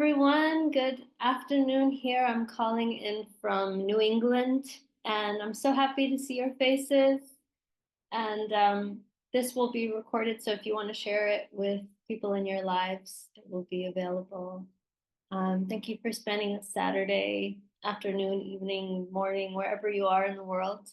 everyone. Good afternoon here. I'm calling in from New England, and I'm so happy to see your faces. And this will be recorded, so if you want to share it with people in your lives, it will be available. Thank you for spending a Saturday afternoon, evening, morning, wherever you are in the world.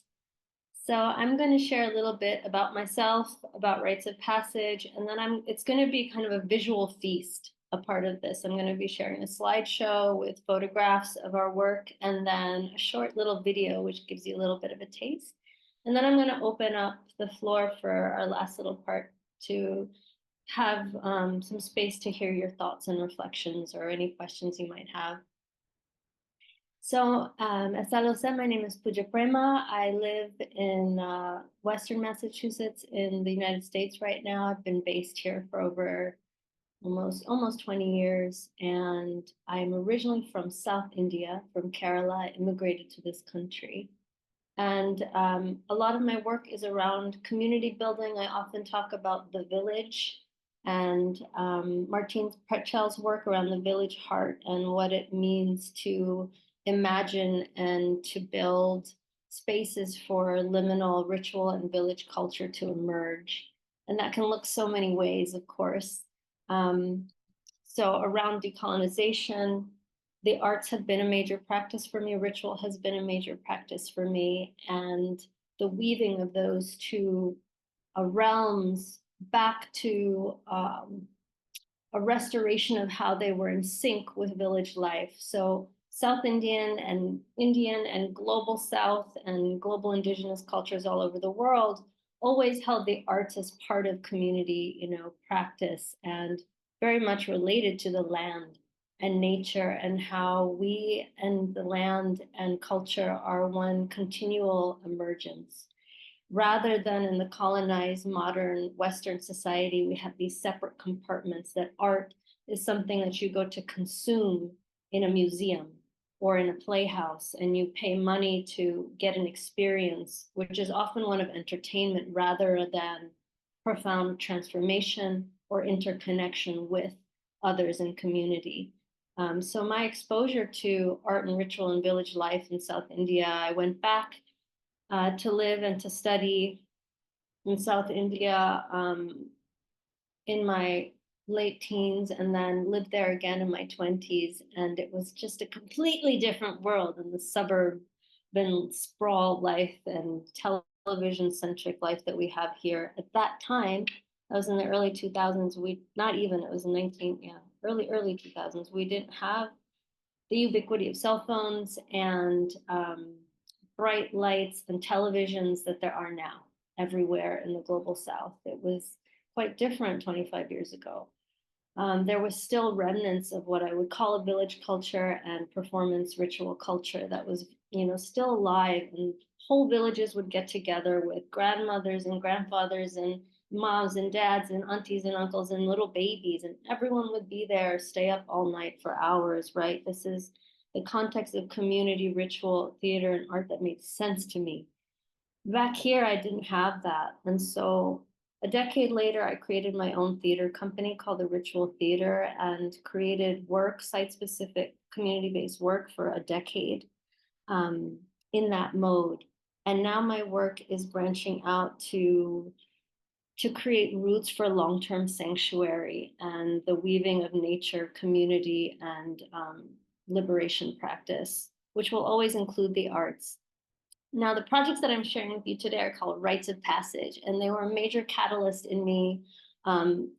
So I'm going to share a little bit about myself, about rites of passage, and then it's going to be kind of a visual feast, a part of this. I'm going to be sharing a slideshow with photographs of our work and then a short little video, which gives you a little bit of a taste. And then I'm going to open up the floor for our last little part to have some space to hear your thoughts and reflections or any questions you might have. So, as Salo said, my name is Pooja Prema. I live in Western Massachusetts in the United States right now. I've been based here for over almost 20 years, and I'm originally from South India, from Kerala. I immigrated to this country. And a lot of my work is around community building. I often talk about the village and Martine Pretschel's work around the village heart and what it means to imagine and to build spaces for liminal ritual and village culture to emerge. And that can look so many ways, of course. So around decolonization, the arts have been a major practice for me. Ritual has been a major practice for me. And the weaving of those two realms back to a restoration of how they were in sync with village life. So South Indian and global South and global indigenous cultures all over the world always held the arts as part of community, practice, and very much related to the land and nature and how we and the land and culture are one continual emergence. Rather than in the colonized modern Western society, we have these separate compartments that art is something that you go to consume in a museum or in a playhouse, and you pay money to get an experience, which is often one of entertainment rather than profound transformation or interconnection with others in community. So my exposure to art and ritual and village life in South India, I went back to live and to study in South India in my late teens, and then lived there again in my 20s. And it was just a completely different world than the suburban sprawl life and television-centric life that we have here. At that time, that was in the early 2000s. It was in early 2000s. We didn't have the ubiquity of cell phones and bright lights and televisions that there are now everywhere in the global South. It was quite different 25 years ago. There was still remnants of what I would call a village culture and performance ritual culture that was, still alive, and whole villages would get together with grandmothers and grandfathers and moms and dads and aunties and uncles and little babies, and everyone would be there, stay up all night for hours, right? This is the context of community ritual, theater, and art that made sense to me. Back here, I didn't have that. And so a decade later, I created my own theater company called the Ritual Theater and created work, site-specific, community-based work for a decade in that mode. And now my work is branching out to create roots for long-term sanctuary and the weaving of nature, community, and liberation practice, which will always include the arts. Now, the projects that I'm sharing with you today are called Rites of Passage, and they were a major catalyst in me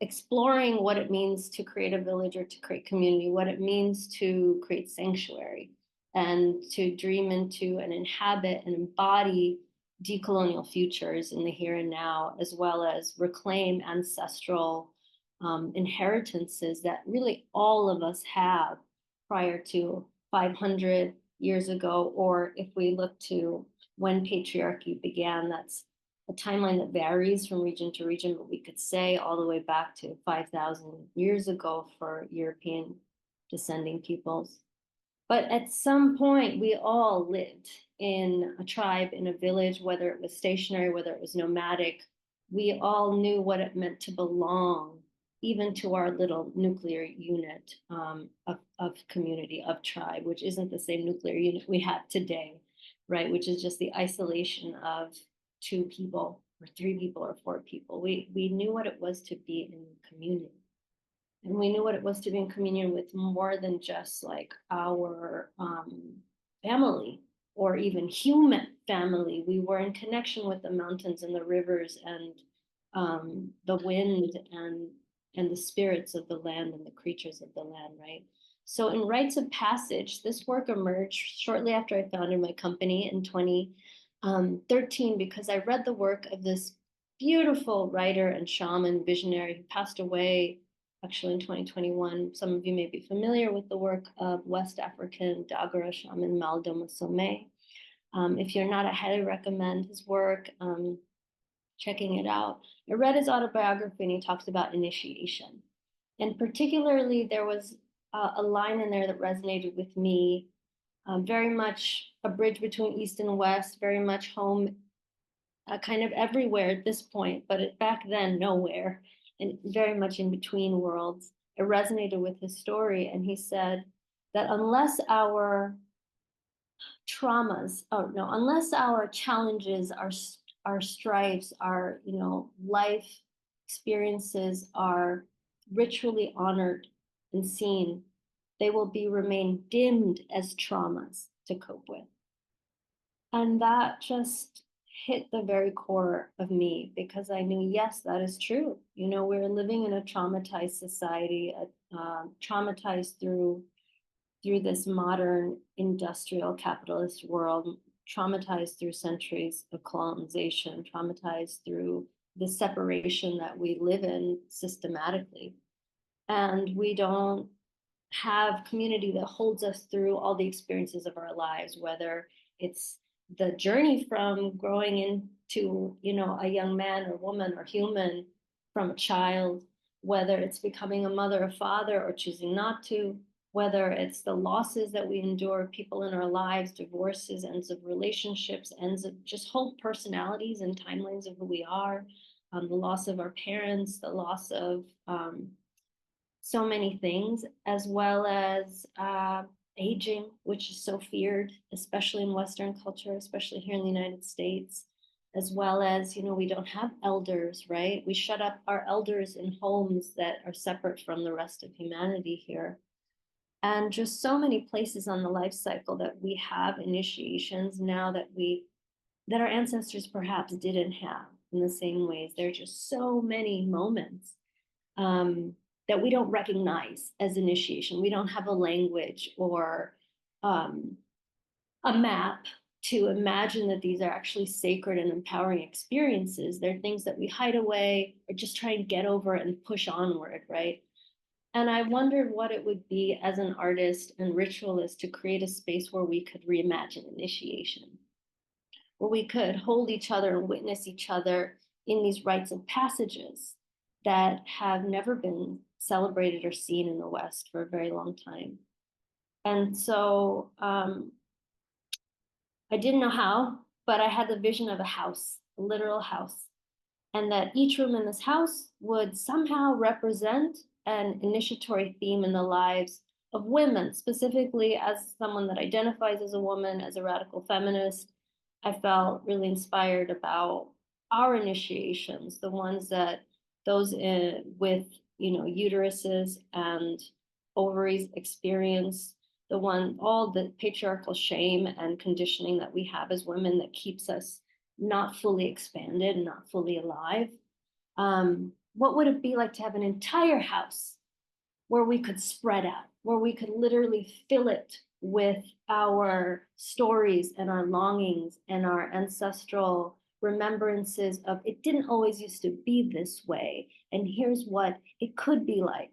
exploring what it means to create a village or to create community, what it means to create sanctuary, and to dream into and inhabit and embody decolonial futures in the here and now, as well as reclaim ancestral inheritances that really all of us have prior to 500 years ago, or if we look to when patriarchy began, that's a timeline that varies from region to region, but we could say all the way back to 5,000 years ago for European descending peoples. But at some point, we all lived in a tribe, in a village, whether it was stationary, whether it was nomadic. We all knew what it meant to belong even to our little nuclear unit of community, of tribe, which isn't the same nuclear unit we have today, right? Which is just the isolation of two people or three people or four people. We knew what it was to be in communion. And we knew what it was to be in communion with more than just like our family or even human family. We were in connection with the mountains and the rivers and the wind and the spirits of the land and the creatures of the land, right? So in Rites of Passage, this work emerged shortly after I founded my company in 2013 because I read the work of this beautiful writer and shaman visionary who passed away actually in 2021. Some of you may be familiar with the work of West African Dagara shaman Maldoma Somé. If you're not, I highly recommend his work, checking it out. I read his autobiography and he talks about initiation. And particularly, there was a line in there that resonated with me, very much a bridge between East and West, very much home kind of everywhere at this point, but back then, nowhere, and very much in between worlds. It resonated with his story. And he said that unless our traumas, oh no, unless our challenges, our strifes, our, life experiences are ritually honored and seen, they will remain dimmed as traumas to cope with. And that just hit the very core of me because I knew, yes, that is true. We're living in a traumatized society, traumatized through this modern industrial capitalist world, traumatized through centuries of colonization, traumatized through the separation that we live in systematically. And we don't have community that holds us through all the experiences of our lives, whether it's the journey from growing into, a young man or woman or human from a child, whether it's becoming a mother or father or choosing not to, whether it's the losses that we endure, people in our lives, divorces, ends of relationships, ends of just whole personalities and timelines of who we are, the loss of our parents, the loss of so many things, as well as aging, which is so feared, especially in Western culture, especially here in the United States, as well as, we don't have elders, right? We shut up our elders in homes that are separate from the rest of humanity here. And just so many places on the life cycle that we have initiations now that our ancestors perhaps didn't have in the same ways. There are just so many moments that we don't recognize as initiation. We don't have a language or a map to imagine that these are actually sacred and empowering experiences. They're things that we hide away or just try and get over and push onward, right? And I wondered what it would be as an artist and ritualist to create a space where we could reimagine initiation, where we could hold each other and witness each other in these rites of passages that have never been celebrated or seen in the West for a very long time. And so I didn't know how, but I had the vision of a house, a literal house, and that each room in this house would somehow represent an initiatory theme in the lives of women, specifically as someone that identifies as a woman, as a radical feminist. I felt really inspired about our initiations, the ones that those with, uteruses and ovaries experience, all the patriarchal shame and conditioning that we have as women that keeps us not fully expanded and not fully alive. What would it be like to have an entire house where we could spread out, where we could literally fill it with our stories and our longings and our ancestral remembrances of it didn't always used to be this way, and here's what it could be like,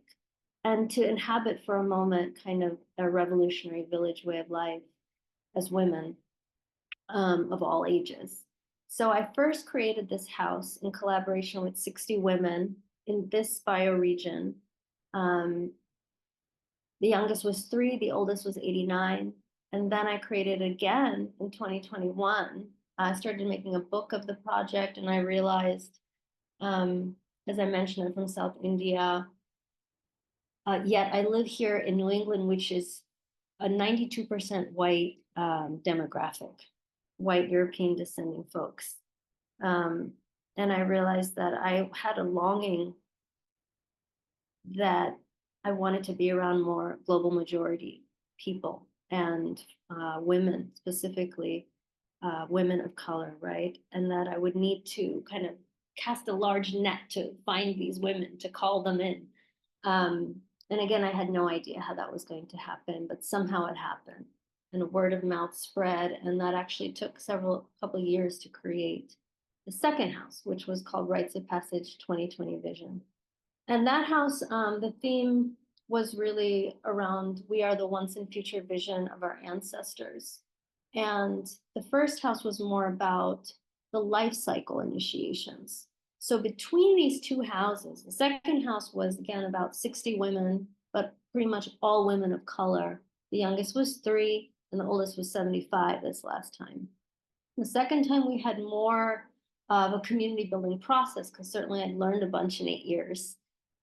and to inhabit for a moment kind of a revolutionary village way of life as women of all ages. So I first created this house in collaboration with 60 women in this bioregion. The youngest was 3, the oldest was 89. And then I created again in 2021. I started making a book of the project, and I realized, as I mentioned, I'm from South India. Yet I live here in New England, which is a 92% white demographic, white European descending folks. Um, and I realized that I had a longing that I wanted to be around more global majority people and women, specifically women of color, right? And that I would need to kind of cast a large net to find these women, to call them in. And again, I had no idea how that was going to happen, but somehow it happened. And a word of mouth spread, and that actually took couple of years to create the second house, which was called Rites of Passage 2020 Vision. And that house, the theme was really around we are the once and future vision of our ancestors. And the first house was more about the life cycle initiations. So between these two houses, the second house was again about 60 women, but pretty much all women of color. The youngest was 3, and the oldest was 75 this last time. The second time we had more of a community building process, because certainly I'd learned a bunch in 8 years.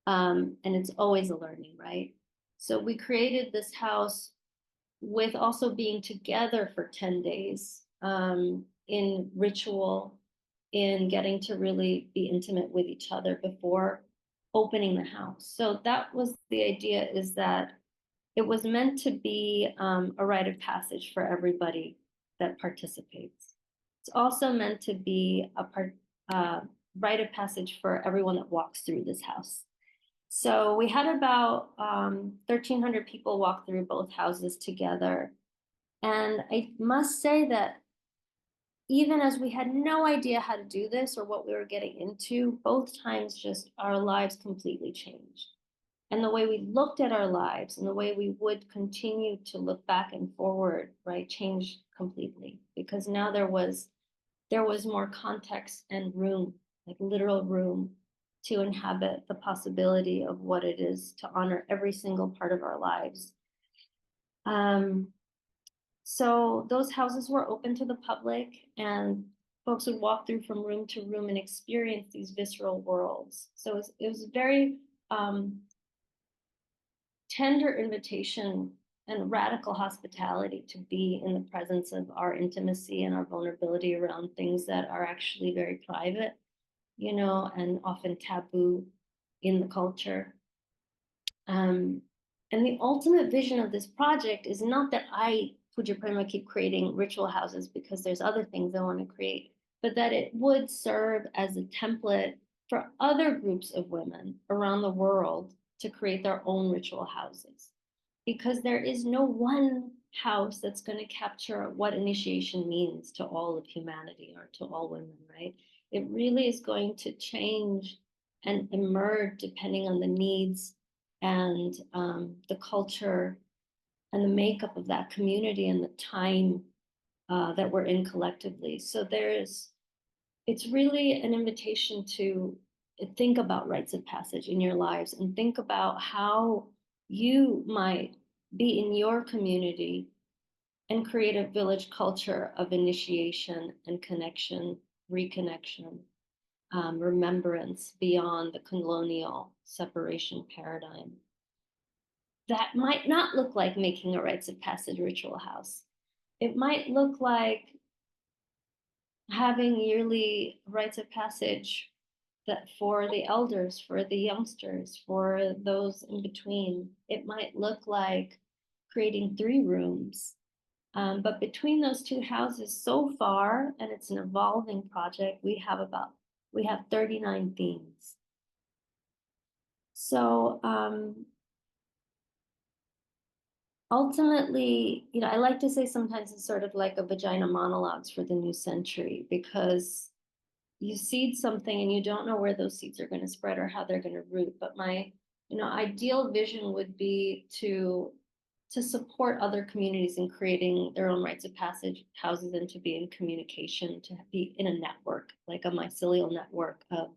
And it's always a learning, right? So we created this house with also being together for 10 days in ritual, in getting to really be intimate with each other before opening the house. So that was the idea, is that it was meant to be a rite of passage for everybody that participates. It's also meant to be a rite of passage for everyone that walks through this house. So we had about 1,300 people walk through both houses together. And I must say that even as we had no idea how to do this or what we were getting into, both times just our lives completely changed. And the way we looked at our lives and the way we would continue to look back and forward, right, changed completely. Because now there was more context and room, like literal room, to inhabit the possibility of what it is to honor every single part of our lives. So those houses were open to the public, and folks would walk through from room to room and experience these visceral worlds. So it was very tender invitation and radical hospitality to be in the presence of our intimacy and our vulnerability around things that are actually very private, and often taboo in the culture. And the ultimate vision of this project is not that I, Pooja Prema, keep creating ritual houses because there's other things I want to create, but that it would serve as a template for other groups of women around the world to create their own ritual houses. Because there is no one house that's going to capture what initiation means to all of humanity or to all women, right? It really is going to change and emerge depending on the needs and the culture and the makeup of that community and the time that we're in collectively. So it's really an invitation to think about rites of passage in your lives and think about how you might be in your community and create a village culture of initiation and connection, reconnection, remembrance beyond the colonial separation paradigm. That might not look like making a rites of passage ritual house. It might look like having yearly rites of passage that for the elders, for the youngsters, for those in between. It might look like creating 3 rooms. But between those 2 houses so far, and it's an evolving project, we have 39 themes. So ultimately, I like to say sometimes it's sort of like a vagina monologues for the new century, because you seed something and you don't know where those seeds are going to spread or how they're going to root. But my, ideal vision would be to support other communities in creating their own rites of passage houses and to be in communication, to be in a network, like a mycelial network of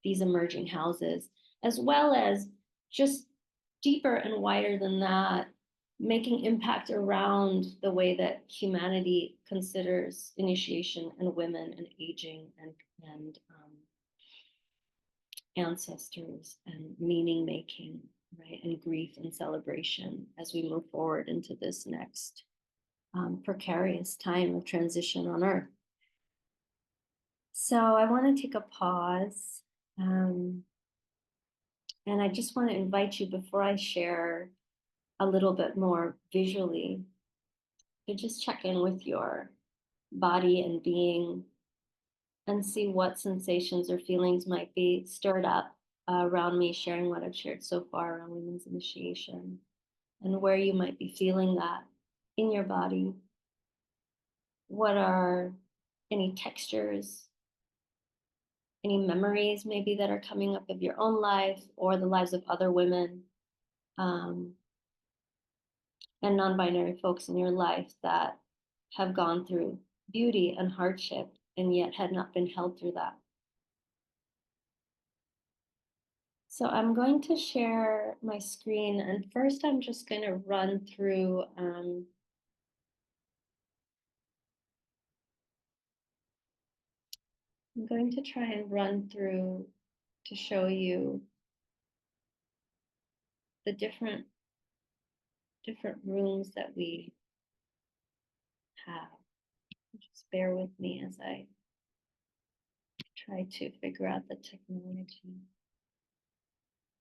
these emerging houses, as well as just deeper and wider than that, making impact around the way that humanity considers initiation and women and aging and ancestors and meaning making. right, and grief and celebration as we move forward into this next precarious time of transition on Earth. So I want to take a pause. And I just want to invite you, before I share a little bit more visually, to just check in with your body and being and see what sensations or feelings might be stirred up around me sharing what I've shared so far around women's initiation, and where you might be feeling that in your body. What are any textures, any memories maybe that are coming up of your own life or the lives of other women and non-binary folks in your life that have gone through beauty and hardship and yet had not been held through that. So I'm going to share my screen, and first I'm just going to run through I'm going to try and run through to show you the different rooms that we have. Just bear with me as I try to figure out the technology.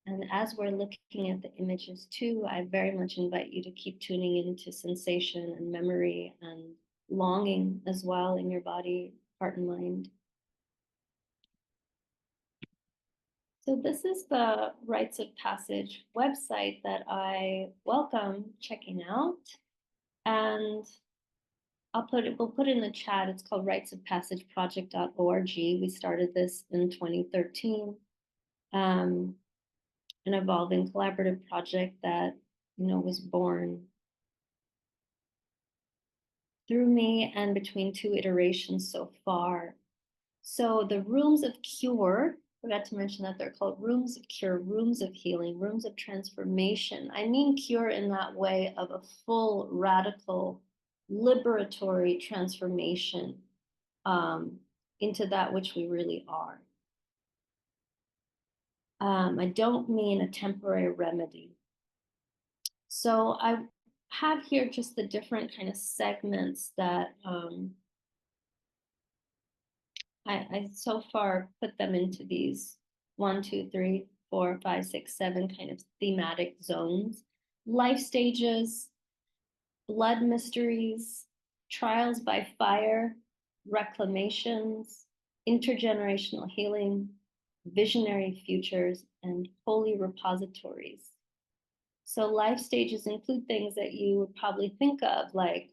And as we're looking at the images too, I very much invite you to keep tuning into sensation and memory and longing as well in your body, heart, and mind. So this is the Rites of Passage website that I welcome checking out. And we'll put in the chat. It's called Rites of Passage Project.org. We started this in 2013. An evolving collaborative project that, was born through me and between two iterations so far. So the rooms of cure, forgot to mention that they're called rooms of cure, rooms of healing, rooms of transformation. I mean cure in that way of a full, radical, liberatory transformation into that which we really are. I don't mean a temporary remedy. So I have here just the different kind of segments that I so far put them into these 1, 2, 3, 4, 5, 6, 7 kind of thematic zones. Life stages, blood mysteries, trials by fire, reclamations, intergenerational healing, visionary futures, and holy repositories. So life stages include things that you would probably think of, like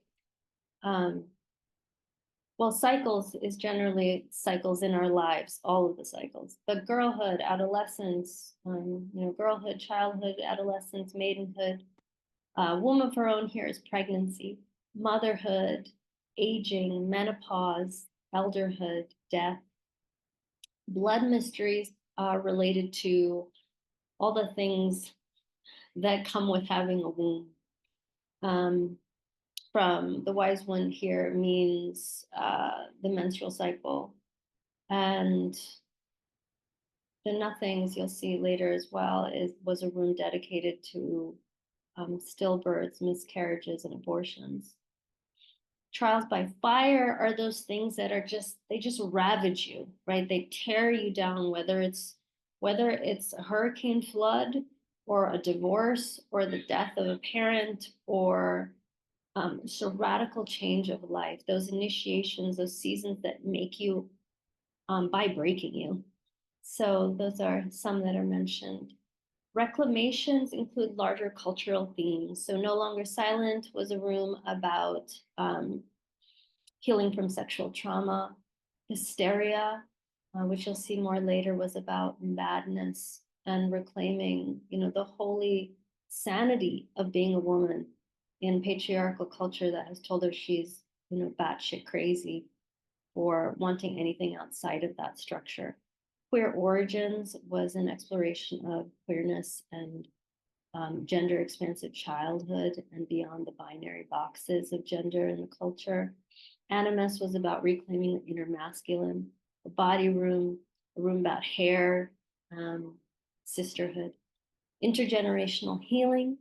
cycles is generally cycles in our lives, all of the cycles. But girlhood, adolescence, girlhood, childhood, adolescence, maidenhood. Womb of her own here is pregnancy, motherhood, aging, menopause, elderhood, death. Blood mysteries are related to all the things that come with having a womb. From the wise one here means the menstrual cycle, and the nothings you'll see later as well was a room dedicated to stillbirths, miscarriages, and abortions. Trials by fire are those things that are they just ravage you, right? They tear you down, whether it's a hurricane flood or a divorce or the death of a parent or it's a radical change of life, those initiations, those seasons that make you by breaking you. So those are some that are mentioned. Reclamations include larger cultural themes. So No Longer Silent was a room about healing from sexual trauma. Hysteria, which you'll see more later, was about madness and reclaiming, the holy sanity of being a woman in patriarchal culture that has told her she's, batshit crazy or wanting anything outside of that structure. Queer Origins was an exploration of queerness and gender expansive childhood and beyond the binary boxes of gender in the culture. Animus was about reclaiming the inner masculine. The Body Room, a room about hair, sisterhood. Intergenerational healing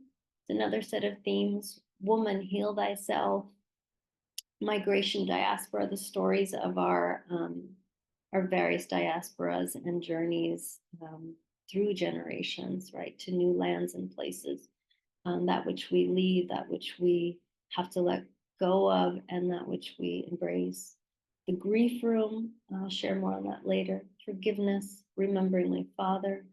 is another set of themes. Woman, heal thyself. Migration, diaspora, the stories of our various diasporas and journeys through generations, right, to new lands and places. That which we leave, that which we have to let go of, and that which we embrace. The grief room, I'll share more on that later. Forgiveness, remembering my father,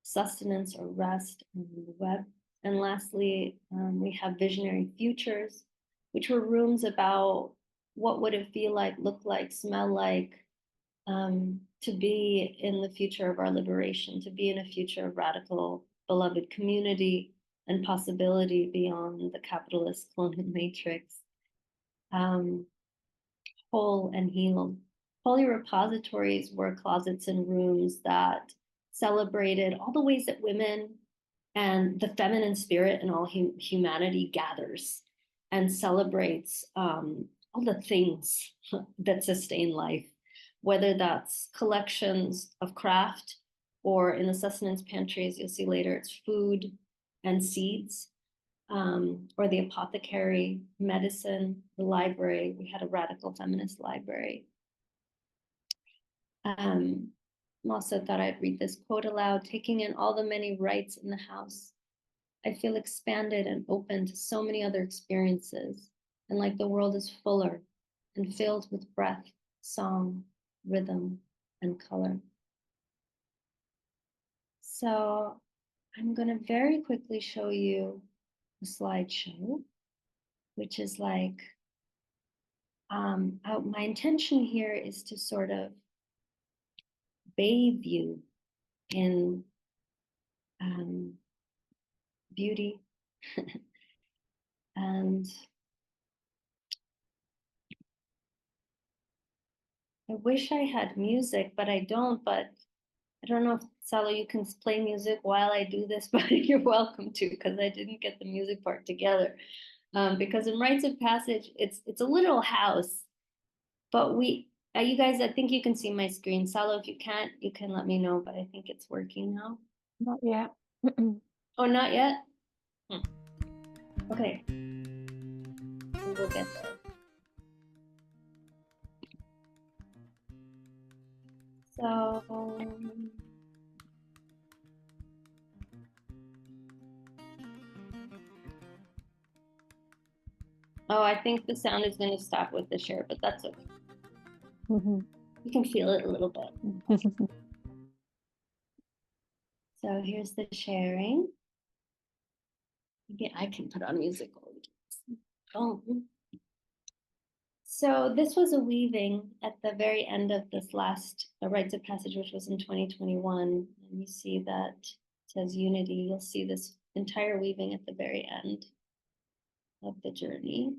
sustenance or rest, and the web. And lastly, we have visionary futures, which were rooms about what would it feel like, look like, smell like, to be in the future of our liberation, to be in a future of radical, beloved community and possibility beyond the capitalist colonial matrix. Whole and healed. Holy repositories were closets and rooms that celebrated all the ways that women and the feminine spirit and all humanity gathers and celebrates all the things that sustain life, whether that's collections of craft or in the sustenance pantries, you'll see later, it's food and seeds, or the apothecary, medicine, the library. We had a radical feminist library. Also thought I'd read this quote aloud. Taking in all the many rites in the house, I feel expanded and open to so many other experiences, and like the world is fuller and filled with breath, song, rhythm, and color. So I'm going to very quickly show you a slideshow, which is like, my intention here is to sort of bathe you in beauty and I wish I had music, but I don't. But I don't know if, Salo, you can play music while I do this, but you're welcome to, because I didn't get the music part together. Because in Rites of Passage, it's a little house, but you guys, I think you can see my screen. Salo, if you can't, you can let me know, but I think it's working now. Not yet. Oh, not yet? Okay. We'll get there. So, oh, I think the sound is going to stop with the share, but that's okay. You can feel it a little bit. So here's the sharing. Yeah, I can put on music. Oh. So this was a weaving at the very end of this last Rites of Passage, which was in 2021. And you see that it says unity. You'll see this entire weaving at the very end of the journey.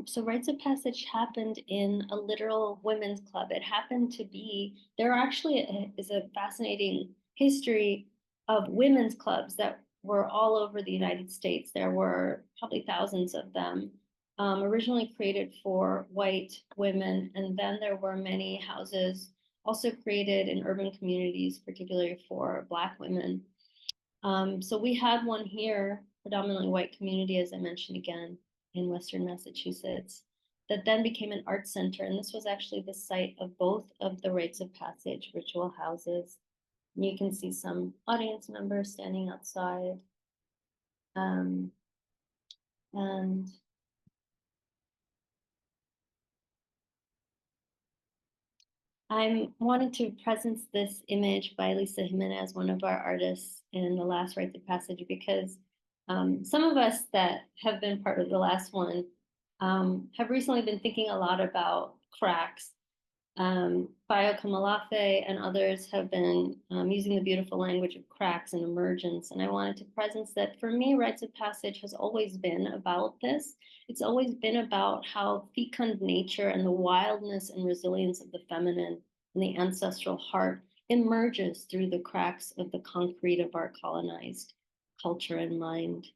So Rites of Passage happened in a literal women's club. It happened to be, there actually is a fascinating history of women's clubs that were all over the United States. There were probably thousands of them, originally created for white women. And then there were many houses also created in urban communities, particularly for Black women. So we had one here, predominantly white community, as I mentioned again, in Western Massachusetts, that then became an art center. And this was actually the site of both of the Rites of Passage ritual houses. And you can see some audience members standing outside. And I wanted to present this image by Lisa Jimenez, one of our artists in the last Rites of Passage, because some of us that have been part of the last one have recently been thinking a lot about cracks. Bayo Kamalafe and others have been using the beautiful language of cracks and emergence. And I wanted to present that for me, Rites of Passage has always been about this. It's always been about how fecund nature and the wildness and resilience of the feminine and the ancestral heart emerges through the cracks of the concrete of our colonized culture and mind.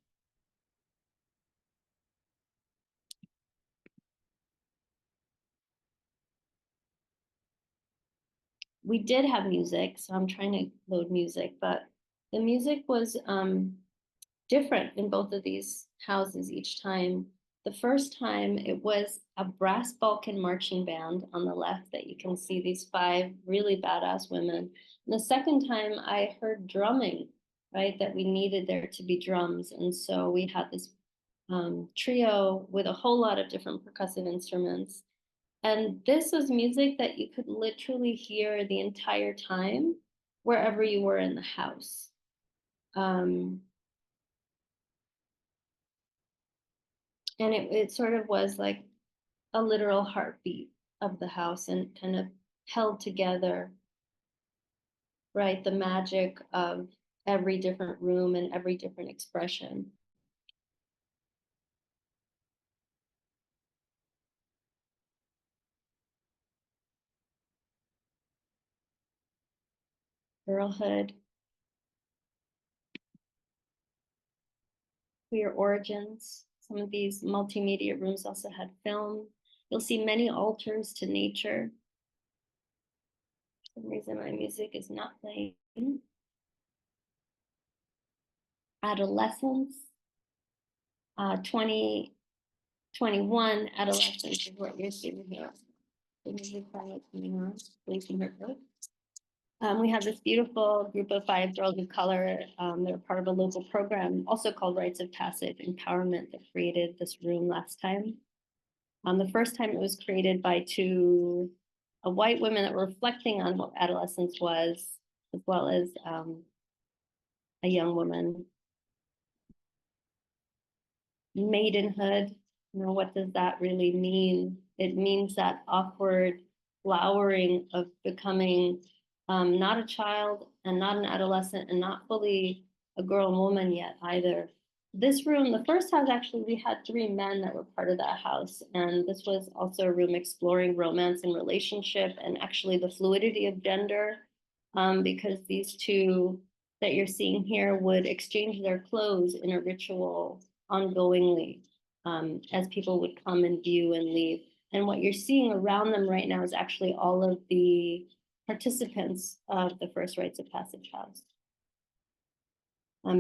we did have music, so I'm trying to load music, but the music was different in both of these houses each time. The first time it was a brass Balkan marching band on the left that you can see these 5 really badass women. And the second time I heard drumming, right, that we needed there to be drums. And so we had this trio with a whole lot of different percussive instruments. And this was music that you could literally hear the entire time, wherever you were in the house. And it sort of was like a literal heartbeat of the house and kind of held together, right? The magic of every different room and every different expression. Girlhood, queer origins. Some of these multimedia rooms also had film. You'll see many altars to nature. For some reason, my music is not playing. Adolescence, 2021 adolescence is what you're seeing here. The music coming on, blinking her code. We have this beautiful group of 5 girls of color. They're part of a local program, also called Rites of Passage Empowerment, that created this room last time. The first time it was created by 2 white women that were reflecting on what adolescence was, as well as a young woman. Maidenhood, what does that really mean? It means that awkward flowering of becoming not a child and not an adolescent and not fully a girl and woman yet either. This room, the first house, actually, we had 3 men that were part of that house. And this was also a room exploring romance and relationship and actually the fluidity of gender, because these 2 that you're seeing here would exchange their clothes in a ritual ongoingly, as people would come and view and leave. And what you're seeing around them right now is actually all of the participants of the first Rites of Passage house.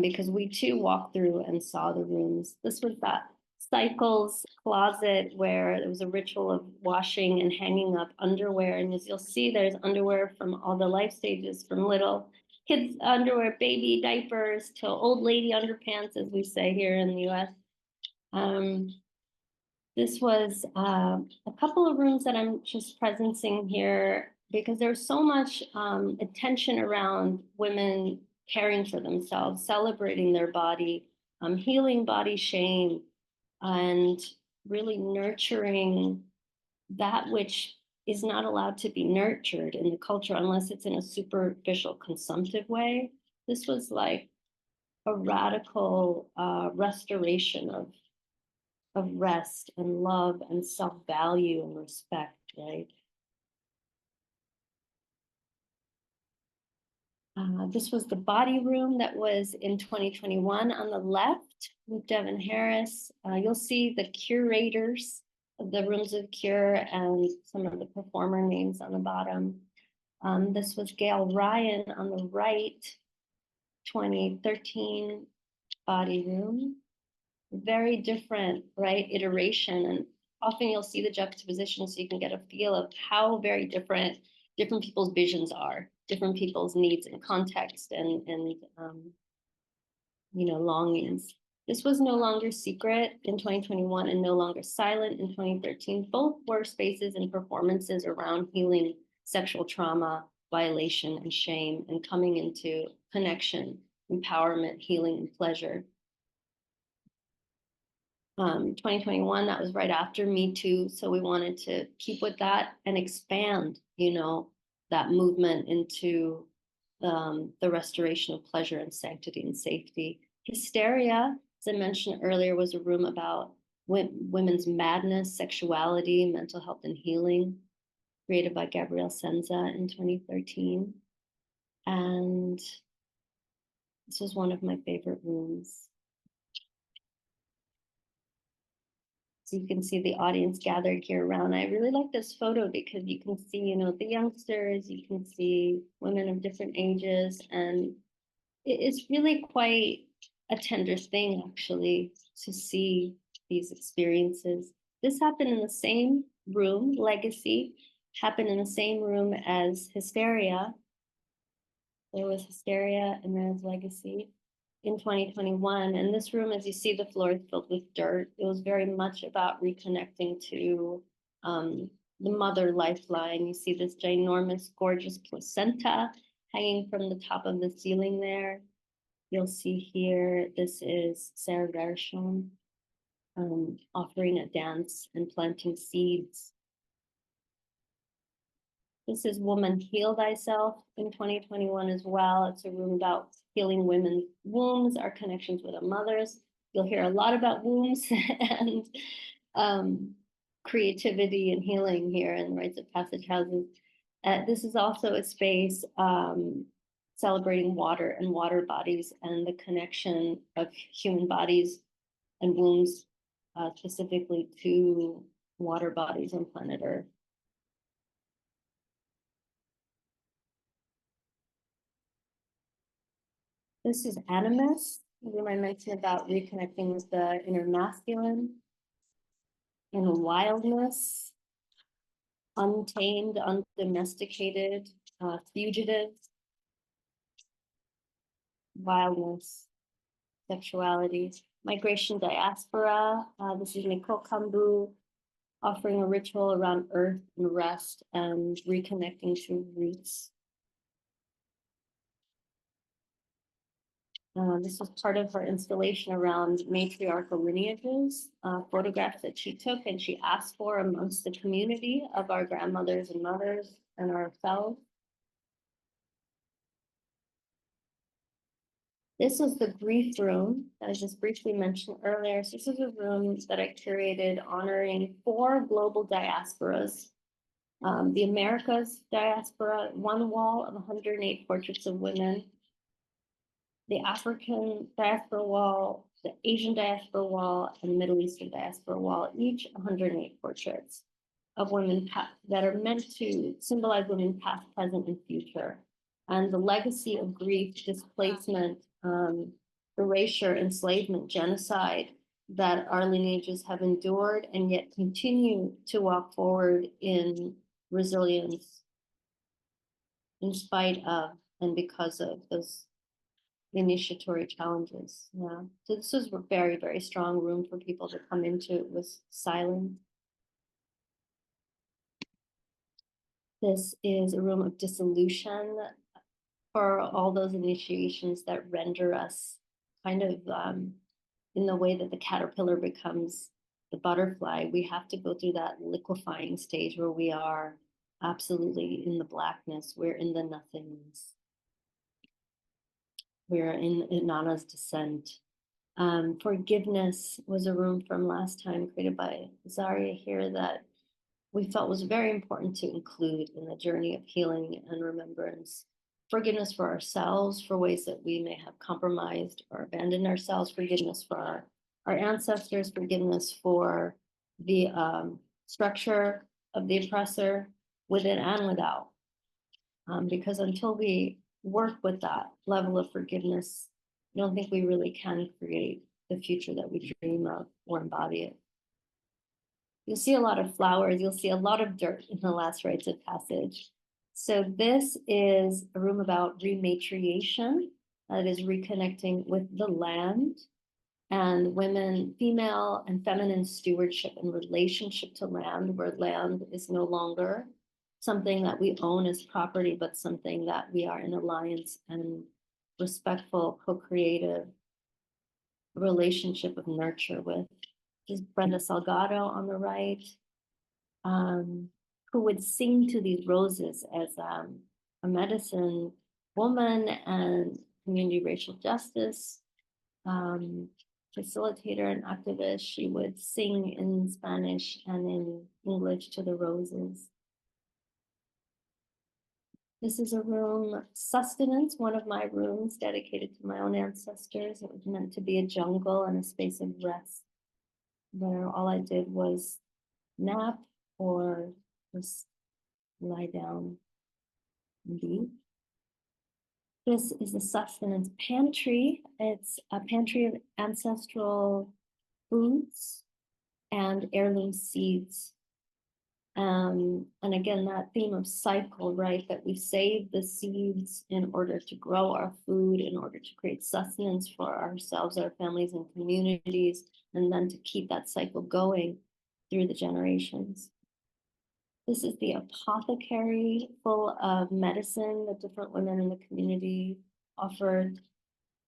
Because we too walked through and saw the rooms. This was that cycles closet where there was a ritual of washing and hanging up underwear. And as you'll see, there's underwear from all the life stages, from little kids' underwear, baby diapers, till old lady underpants, as we say here in the US. This was a couple of rooms that I'm just presencing here because there's so much attention around women caring for themselves, celebrating their body, healing body shame, and really nurturing that which is not allowed to be nurtured in the culture unless it's in a superficial consumptive way. This was like a radical restoration of rest and love and self-value and respect, right? This was the body room that was in 2021 on the left with Devin Harris. You'll see the curators of the rooms of cure and some of the performer names on the bottom. This was Gail Ryan on the right, 2013 body room. Very different, right, iteration. And often you'll see the juxtaposition so you can get a feel of how very different people's visions are, different people's needs and context and longings. This was no longer secret in 2021 and no longer silent in 2013. Both were spaces and performances around healing sexual trauma, violation, and shame, and coming into connection, empowerment, healing, and pleasure. 2021, that was right after Me Too. So we wanted to keep with that and expand, that movement into the restoration of pleasure and sanctity and safety. Hysteria, as I mentioned earlier, was a room about women's madness, sexuality, mental health, and healing, created by Gabrielle Senza in 2013. And this was one of my favorite rooms. So you can see the audience gathered here around. I really like this photo because you can see, you know, the youngsters, you can see women of different ages, and it's really quite a tender thing, actually, to see these experiences. This happened in the same room, Legacy, happened in the same room as Hysteria. There was Hysteria and there was Legacy in 2021. And this room, as you see, the floor is filled with dirt. It was very much about reconnecting to the mother lifeline. You see this ginormous, gorgeous placenta hanging from the top of the ceiling there. You'll see here, this is Sarah Gershon offering a dance and planting seeds. This is Woman Heal Thyself in 2021 as well. It's a room about healing women's wombs, our connections with our mothers. You'll hear a lot about wombs and creativity and healing here in the Rites of Passage houses. This is also a space celebrating water and water bodies and the connection of human bodies and wombs specifically to water bodies on planet Earth. This is Animus, the room I mentioned about reconnecting with the inner masculine and wildness, untamed, undomesticated, fugitive, wildness, sexuality, migration diaspora. This is Nicole Kambu offering a ritual around earth and rest and reconnecting to roots. This was part of her installation around matriarchal lineages, photographs that she took and she asked for amongst the community of our grandmothers and mothers and ourselves. This is the grief room that I just briefly mentioned earlier. So this is a room that I curated honoring 4 global diasporas. The Americas diaspora, one wall of 108 portraits of women. The African diaspora wall, the Asian diaspora wall, and the Middle Eastern diaspora wall, each 108 portraits of women that are meant to symbolize women past, present, and future. And the legacy of grief, displacement, erasure, enslavement, genocide that our lineages have endured and yet continue to walk forward in resilience in spite of and because of those initiatory challenges. Yeah. So this was a very, very strong room for people to come into. It was silent. This is a room of dissolution for all those initiations that render us kind of in the way that the caterpillar becomes the butterfly. We have to go through that liquefying stage where we are absolutely in the blackness. We're in the nothingness. We're in Inanna's descent. Forgiveness was a room from last time created by Zaria here that we felt was very important to include in the journey of healing and remembrance. Forgiveness for ourselves, for ways that we may have compromised or abandoned ourselves, forgiveness for our ancestors, forgiveness for the structure of the oppressor within and without. Because until we work with that level of forgiveness, I don't think we really can create the future that we dream of or embody it. You'll see a lot of flowers, you'll see a lot of dirt in the last rites of passage. So this is a room about rematriation, that is reconnecting with the land and women, female and feminine stewardship and relationship to land, where land is no longer something that we own as property, but something that we are in alliance and respectful, co-creative relationship of nurture with. This is Brenda Salgado on the right, who would sing to these roses as a medicine woman and community racial justice facilitator and activist. She would sing in Spanish and in English to the roses. This is a room, Sustenance, one of my rooms dedicated to my own ancestors. It was meant to be a jungle and a space of rest. where all I did was nap or just lie down and be. This is the sustenance pantry. It's a pantry of ancestral foods and heirloom seeds. And again, that theme of cycle, right? That we save the seeds in order to grow our food, in order to create sustenance for ourselves, our families, and communities, and then to keep that cycle going through the generations. This is the apothecary full of medicine that different women in the community offered.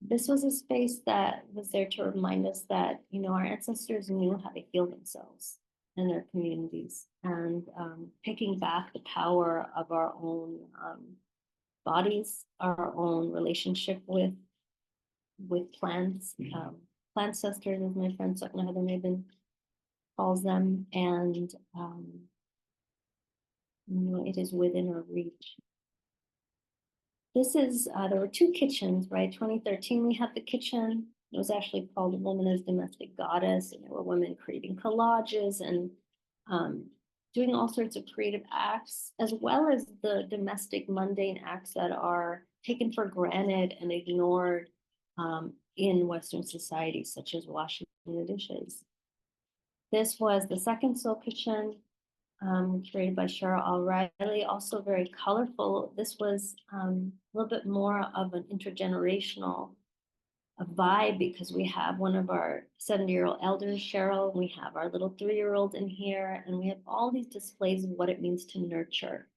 This was a space that was there to remind us that, you know, our ancestors knew how to heal themselves and their communities, and picking back the power of our own bodies, our own relationship with plants, plant sisters, as my friend Sakna Heather Maben calls them, and you know, it is within our reach. This is, there were two kitchens, right? 2013, we had the kitchen. It was actually called A Woman as Domestic Goddess. And there were women creating collages and doing all sorts of creative acts, as well as the domestic mundane acts that are taken for granted and ignored in Western society, such as washing the dishes. This was the second soul kitchen, created by Cheryl O'Reilly, also very colorful. This was a little bit more of an intergenerational vibe, because we have one of our 70-year-old elders, Cheryl, and we have our little 3-year-old in here, and we have all these displays of what it means to nurture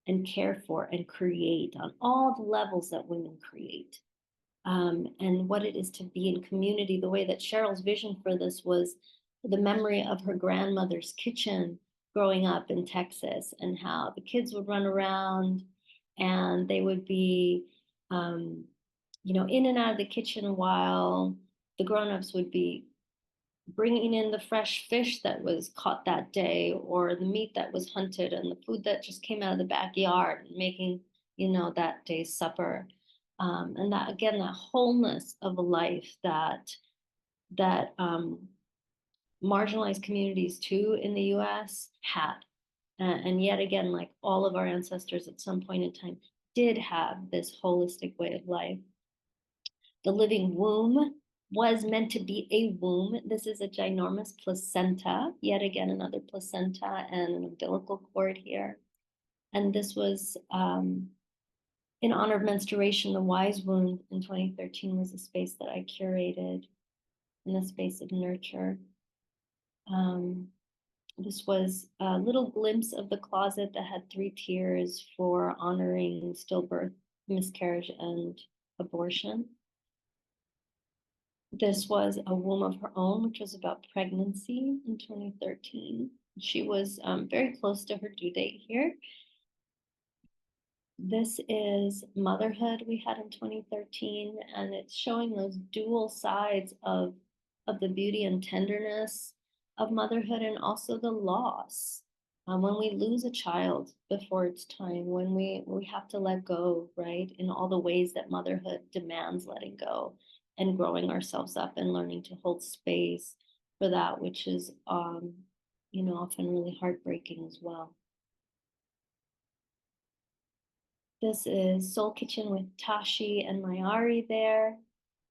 and care for and create on all the levels that women create. And what it is to be in community. The way that Cheryl's vision for this was the memory of her grandmother's kitchen growing up in Texas, and how the kids would run around and they would be, you know, in and out of the kitchen while the grown-ups would be bringing in the fresh fish that was caught that day, or the meat that was hunted, and the food that just came out of the backyard, and making, you know, that day's supper. And that, again, that wholeness of a life that marginalized communities too in the US had. And yet again, like all of our ancestors at some point in time did have this holistic way of life. The living womb was meant to be a womb. This is a ginormous placenta, yet again, another placenta and an umbilical cord here. And this was in honor of menstruation. The wise wound in 2013 was a space that I curated in a space of nurture. This was a little glimpse of the closet that had 3 tiers for honoring stillbirth, miscarriage, and abortion. This was A Womb of Her Own, which was about pregnancy in 2013. She was very close to her due date here. This is motherhood we had in 2013, and it's showing those dual sides of the beauty and tenderness of motherhood, and also the loss. When we lose a child before it's time, when we have to let go, right? In all the ways that motherhood demands letting go and growing ourselves up and learning to hold space for that, which is, you know, often really heartbreaking as well. This is Soul Kitchen with Tashi and Mayari there,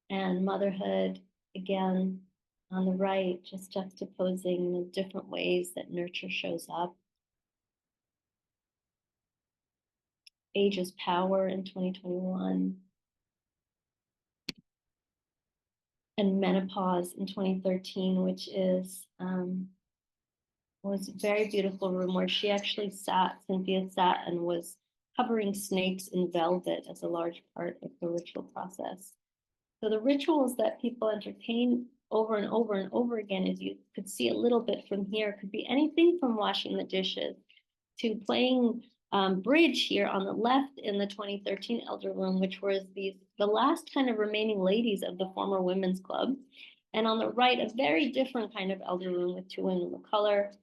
and motherhood again on the right, just juxtaposing the different ways that nurture shows up. Age is Power in 2021. And Menopause in 2013, which is was a very beautiful room where she actually Cynthia sat and was covering snakes in velvet as a large part of the ritual process. So the rituals that people entertain over and over and over again, as you could see a little bit from here, could be anything from washing the dishes to playing bridge here on the left in the 2013 Elder Room, which was the last kind of remaining ladies of the former women's club. And on the right, a very different kind of Elder Room with 2 women of color.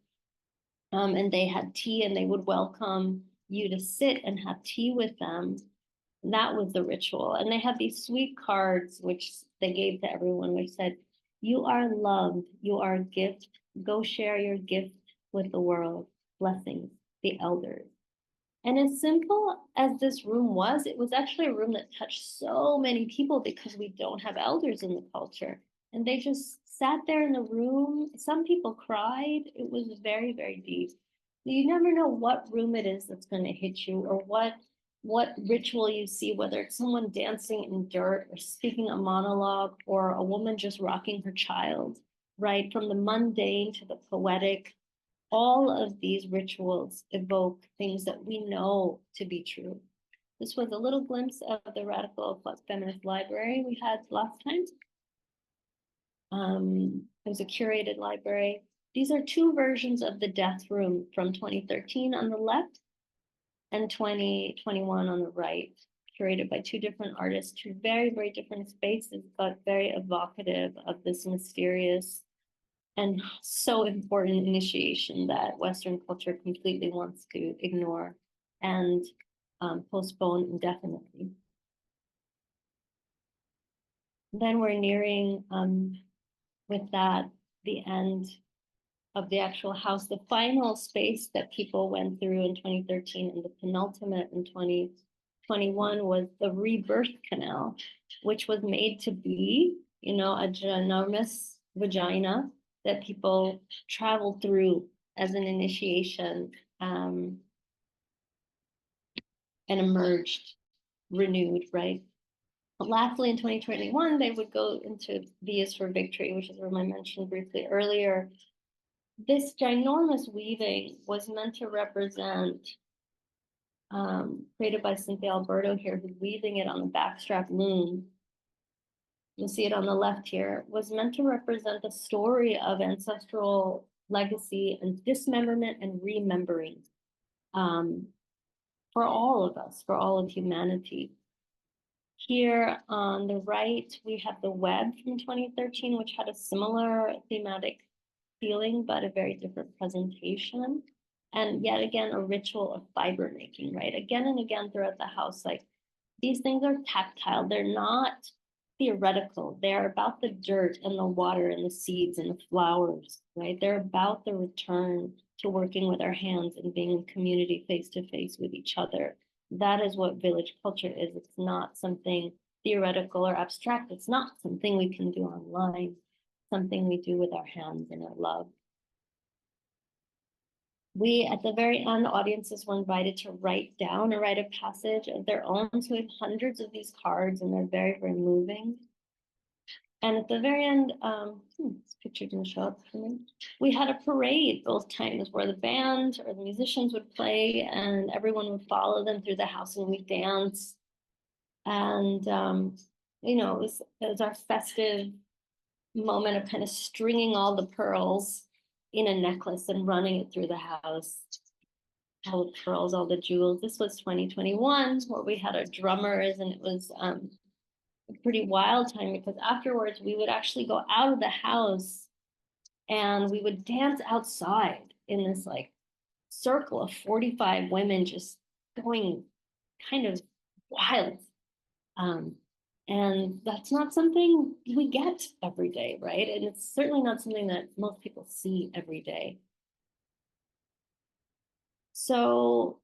And they had tea, and they would welcome you to sit and have tea with them. And that was the ritual. And they had these sweet cards, which they gave to everyone, which said, "You are loved, you are a gift, go share your gift with the world. Blessings, the elders. And as simple as this room was, it was actually a room that touched so many people because we don't have elders in the culture. And they just sat there in the room. Some people cried. It was very, very deep. You never know what room it is that's going to hit you, or what ritual you see, whether it's someone dancing in dirt or speaking a monologue, or a woman just rocking her child, right? From the mundane to the poetic, all of these rituals evoke things that we know to be true. This was a little glimpse of the radical feminist library we had last time. It was a curated library. These are two versions of the death room from 2013 on the left and 2021 on the right, curated by two different artists, two very, very different spaces, but very evocative of this mysterious and so important initiation that Western culture completely wants to ignore and postpone indefinitely. Then we're nearing, with that, the end of the actual house. The final space that people went through in 2013 and the penultimate in 2021 was the rebirth canal, which was made to be, a ginormous vagina that people traveled through as an initiation, and emerged renewed, right? But lastly, in 2021, they would go into Vias for Victory, which is what I mentioned briefly earlier. This ginormous weaving was meant to represent, created by Cynthia Alberto here, who's weaving it on the backstrap loom. You'll see it on the left here, was meant to represent the story of ancestral legacy and dismemberment and remembering, for all of us, for all of humanity. Here on the right, we have the web from 2013, which had a similar thematic feeling, but a very different presentation. And yet again, a ritual of fiber making, right? Again and again throughout the house, like these things are tactile. They're not theoretical. They're about the dirt and the water and the seeds and the flowers, right? They're about the return to working with our hands and being in community face to face with each other. That is what village culture is. It's not something theoretical or abstract. It's not something we can do online, something we do with our hands and our love. We, at the very end, audiences were invited to write down a rite of passage of their own. So we have hundreds of these cards, and they're very, very moving. And at the very end, this picture didn't show up for me. We had a parade both times where the band or the musicians would play, and everyone would follow them through the house, and we'd dance. And it was our festive moment of kind of stringing all the pearls in a necklace and running it through the house. All the pearls, all the jewels. This was 2021, where we had our drummers, and it was a pretty wild time, because afterwards we would actually go out of the house and we would dance outside in this like circle of 45 women just going kind of wild. And that's not something we get every day, right? And it's certainly not something that most people see every day. So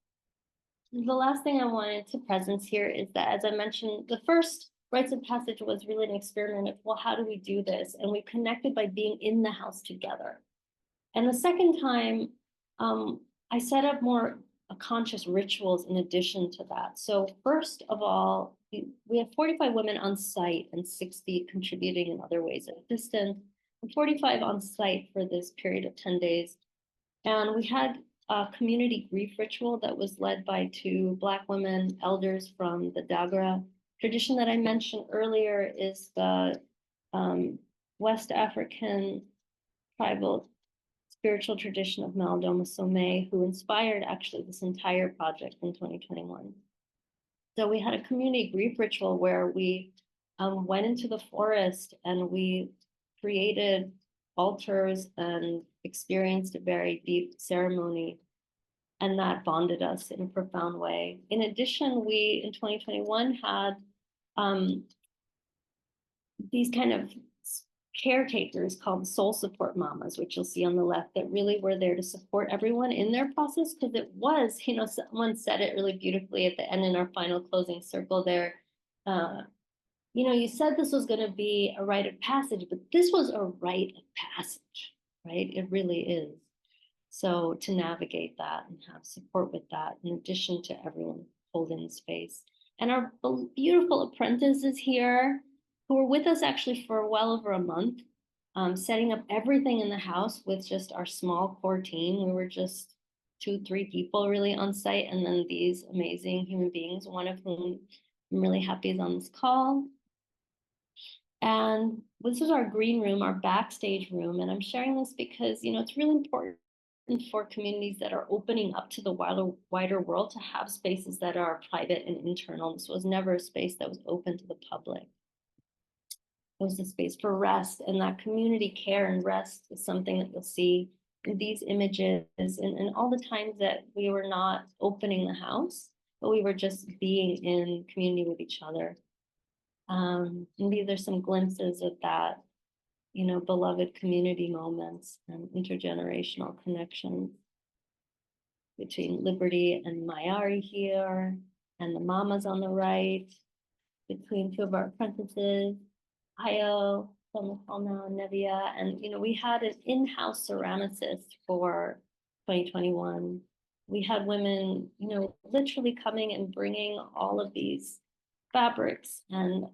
the last thing I wanted to presence here is that, as I mentioned, the first Rites of Passage was really an experiment of, well, how do we do this? And we connected by being in the house together. And the second time, I set up more conscious rituals in addition to that. So first of all, we have 45 women on site and 60 contributing in other ways at a distance, and 45 on site for this period of 10 days. And we had a community grief ritual that was led by two Black women elders from the Dagra tradition that I mentioned earlier. Is the West African tribal spiritual tradition of Malidoma Somé, who inspired actually this entire project in 2021. So we had a community grief ritual where we went into the forest and we created altars and experienced a very deep ceremony, and that bonded us in a profound way. In addition, we in 2021 had these kind of caretakers called soul support mamas, which you'll see on the left, that really were there to support everyone in their process. Because it was, someone said it really beautifully at the end in our final closing circle there. You said this was going to be a rite of passage, but this was a rite of passage, right? It really is. So to navigate that and have support with that, in addition to everyone holding space. And our beautiful apprentices here, who were with us actually for well over a month, setting up everything in the house with just our small core team. We were just 2, 3 people really on site, and then these amazing human beings, one of whom I'm really happy is on this call. And this is our green room, our backstage room. And I'm sharing this because, it's really important for communities that are opening up to the wider world to have spaces that are private and internal. This was never a space that was open to the public. It was a space for rest, and that community care and rest is something that you'll see in these images and all the times that we were not opening the house, but we were just being in community with each other. And these are some glimpses of that, beloved community moments and intergenerational connections between Liberty and Mayari here, and the mamas on the right, between 2 of our apprentices, Io, on the call now, and Nevia. And, we had an in-house ceramicist for 2021. We had women, literally coming and bringing all of these fabrics and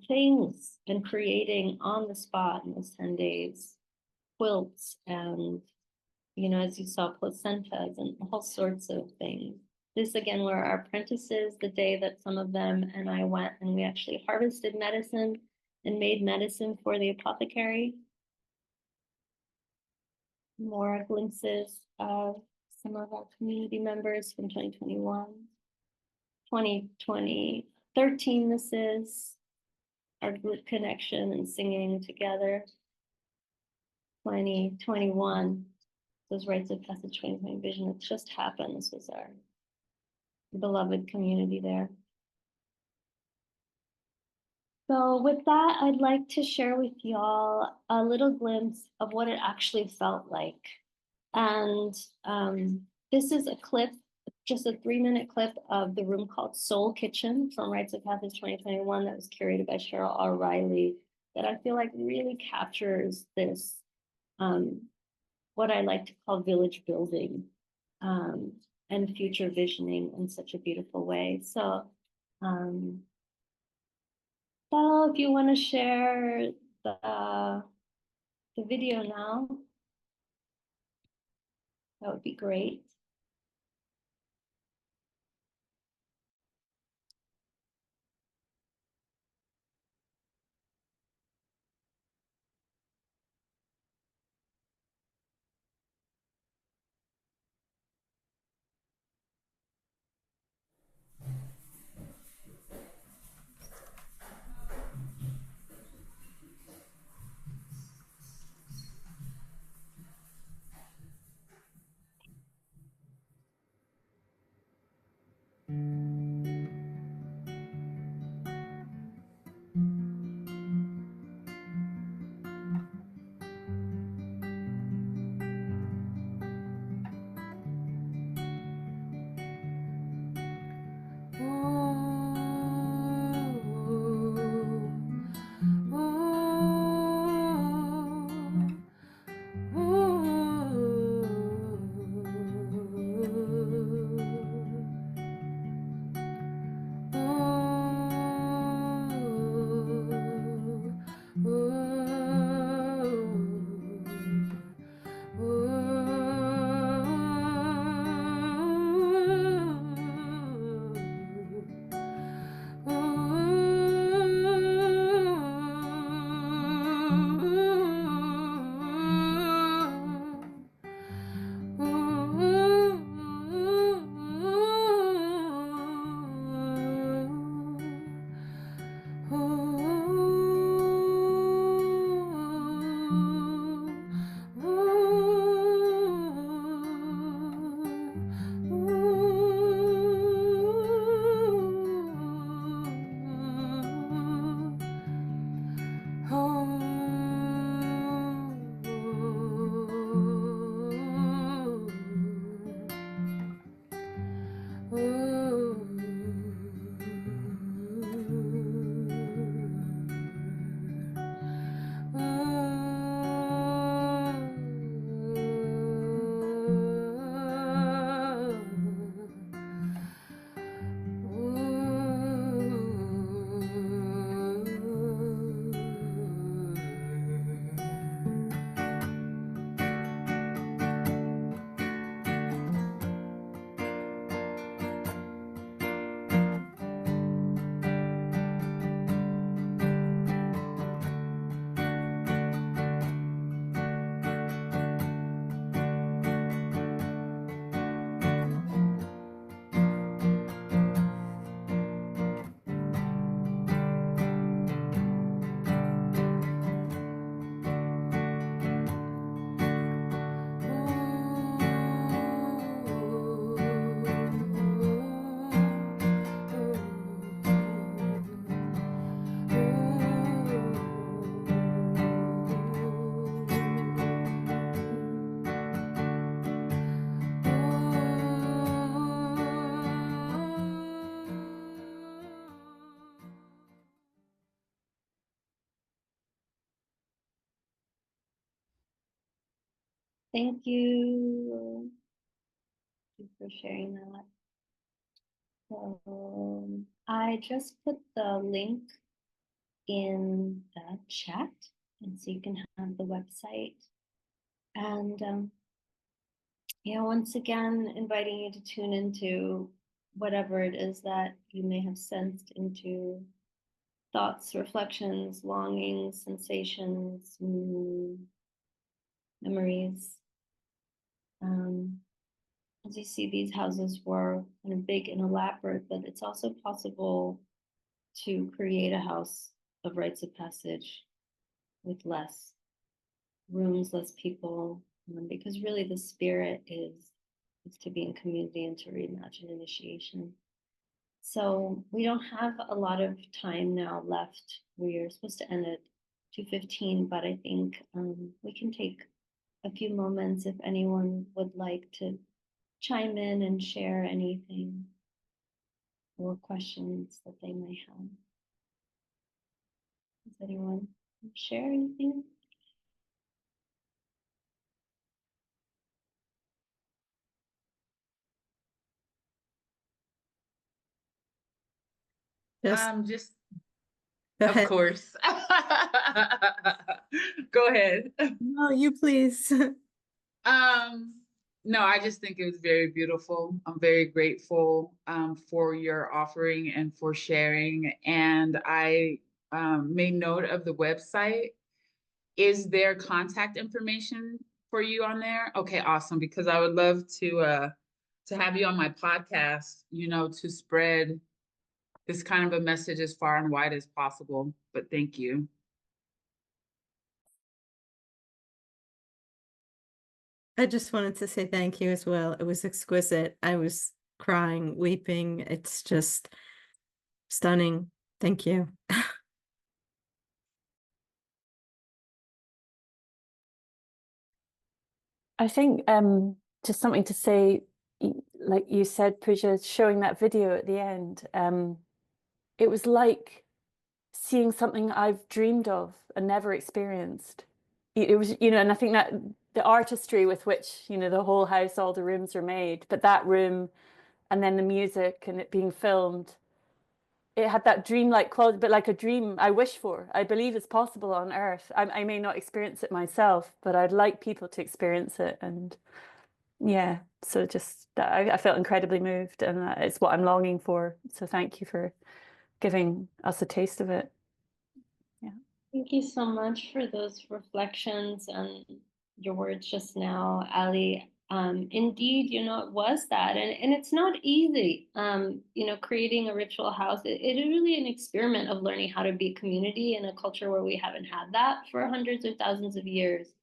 things and creating on the spot in those 10 days, quilts and, as you saw, placentas and all sorts of things. This again were our apprentices, the day that some of them and I went and we actually harvested medicine and made medicine for the apothecary. More glimpses of some of our community members from 2021. 2013, this is our group connection and singing together. 2021, those Rites of Passage 2020 vision, it just happened. This was our beloved community there. So with that, I'd like to share with y'all a little glimpse of what it actually felt like. And this is a clip, just a 3-minute clip of the room called Soul Kitchen from Rites of Passage 2021 that was curated by Cheryl R. Riley, that I feel like really captures this, what I like to call village building and future visioning in such a beautiful way. So Belle, if you want to share the video now, that would be great. Thank you. Thank you for sharing that. So I just put the link in the chat, and so you can have the website. And yeah, once again, inviting you to tune into whatever it is that you may have sensed into thoughts, reflections, longings, sensations, memories. As you see, these houses were kind of big and elaborate, but it's also possible to create a house of rites of passage with less rooms, less people, because really the spirit is to be in community and to reimagine initiation. So we don't have a lot of time now left. We're supposed to end at 2:15, but I think we can take a few moments if anyone would like to chime in and share anything or questions that they may have. Does anyone share anything? Just Go of ahead. course. Go ahead. No, you please. No, I just think it was very beautiful. I'm very grateful for your offering and for sharing. And I made note of the website. Is there contact information for you on there? Okay, awesome. Because I would love to have you on my podcast, to spread this kind of a message as far and wide as possible. But thank you. I just wanted to say thank you as well. It was exquisite. I was crying, weeping. It's just stunning. Thank you. I think just something to say, like you said, Pooja, showing that video at the end, it was like seeing something I've dreamed of and never experienced. It was, and I think that the artistry with which, the whole house, all the rooms are made, but that room and then the music and it being filmed, it had that dreamlike quality, but like a dream I wish for, I believe is possible on Earth. I may not experience it myself, but I'd like people to experience it. And yeah, so just I felt incredibly moved, and it's what I'm longing for. So thank you for giving us a taste of it. Yeah. Thank you so much for those reflections and your words just now, Ali. Indeed, it was that, and it's not easy. Creating a ritual house, it is really an experiment of learning how to be a community in a culture where we haven't had that for hundreds or thousands of years,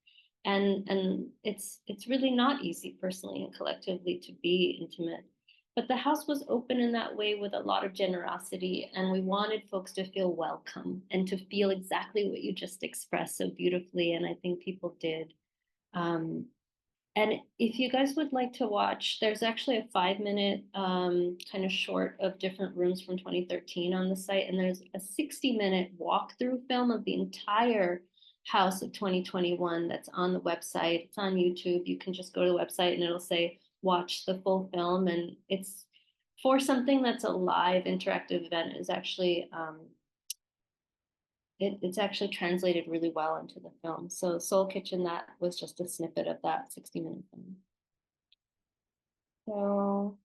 and it's really not easy personally and collectively to be intimate. But the house was open in that way with a lot of generosity, and we wanted folks to feel welcome and to feel exactly what you just expressed so beautifully, and I think people did. Um, and if you guys would like to watch, there's actually a 5-minute kind of short of different rooms from 2013 on the site, and there's a 60-minute walkthrough film of the entire house of 2021 that's on the website. It's on YouTube. You can just go to the website and it'll say watch the full film, and it's for something that's a live interactive event is actually it's actually translated really well into the film. So Soul Kitchen, that was just a snippet of that 60-minute film. So